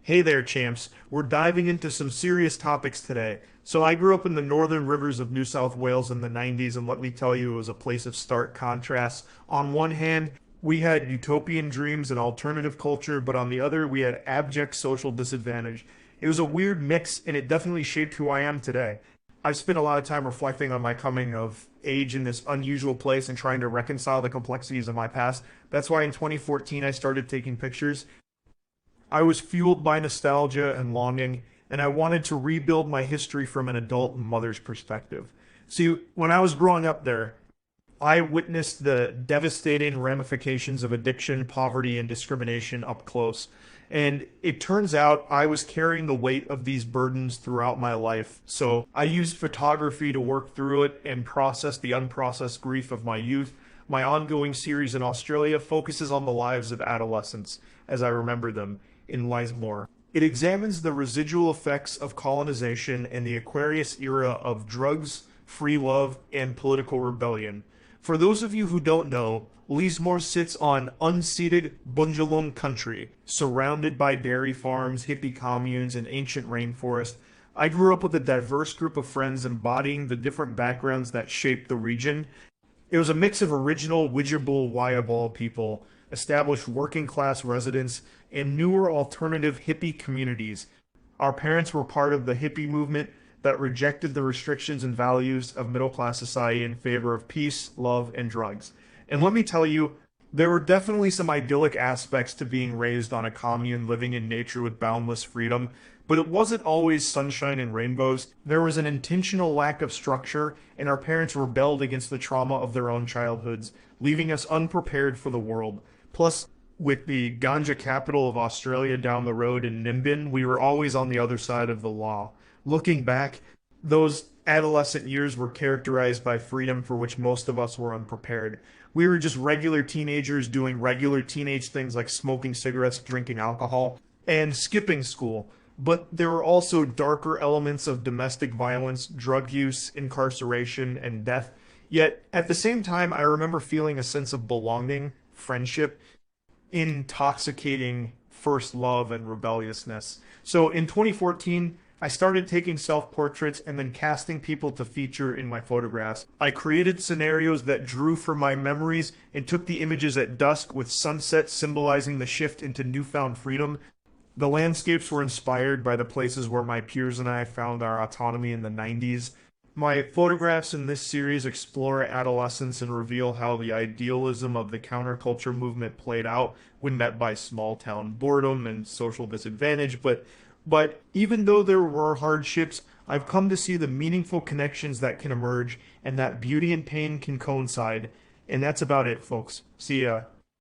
Hey there, champs. We're diving into some serious topics today. So, I grew up in the northern rivers of New South Wales in the 90s, and let me tell you, it was a place of stark contrasts. On one hand, we had utopian dreams and alternative culture, but on the other, we had abject social disadvantage. It was a weird mix, and it definitely shaped who I am today. I've spent a lot of time reflecting on my coming of age in this unusual place and trying to reconcile the complexities of my past. That's why in 2014 I started taking pictures. I was fueled by nostalgia and longing, and I wanted to rebuild my history from an adult mother's perspective. See, when I was growing up there, I witnessed the devastating ramifications of addiction, poverty, and discrimination up close. And it turns out I was carrying the weight of these burdens throughout my life. So I used photography to work through it and process the unprocessed grief of my youth. My ongoing series in Australia focuses on the lives of adolescents as I remember them in Lismore. It examines the residual effects of colonization and the Aquarius era of drugs, free love, and political rebellion. For those of you who don't know, Lismore sits on unceded Bundjalung country, surrounded by dairy farms, hippie communes, and ancient rainforest. I grew up with a diverse group of friends embodying the different backgrounds that shaped the region. It was a mix of original Widjabul Wia-bal people, established working class residents, and newer alternative hippie communities. Our parents were part of the hippie movement that rejected the restrictions and values of middle class society in favor of peace, love, and drugs. And let me tell you, there were definitely some idyllic aspects to being raised on a commune living in nature with boundless freedom, but it wasn't always sunshine and rainbows. There was an intentional lack of structure, and our parents rebelled against the trauma of their own childhoods, leaving us unprepared for the world. Plus, with the ganja capital of Australia down the road in Nimbin, we were always on the other side of the law. Looking back, those adolescent years were characterized by freedom for which most of us were unprepared. We were just regular teenagers doing regular teenage things like smoking cigarettes, drinking alcohol, and skipping school. But there were also darker elements of domestic violence, drug use, incarceration, and death. Yet, at the same time, I remember feeling a sense of belonging, friendship, intoxicating first love, and rebelliousness. So in 2014, I started taking self-portraits and then casting people to feature in my photographs. I created scenarios that drew from my memories and took the images at dusk with sunset symbolizing the shift into newfound freedom. The landscapes were inspired by the places where my peers and I found our autonomy in the 90s. My photographs in this series explore adolescence and reveal how the idealism of the counterculture movement played out when met by small town boredom and social disadvantage. But even though there were hardships, I've come to see the meaningful connections that can emerge and that beauty and pain can coincide. And that's about it, folks. See ya.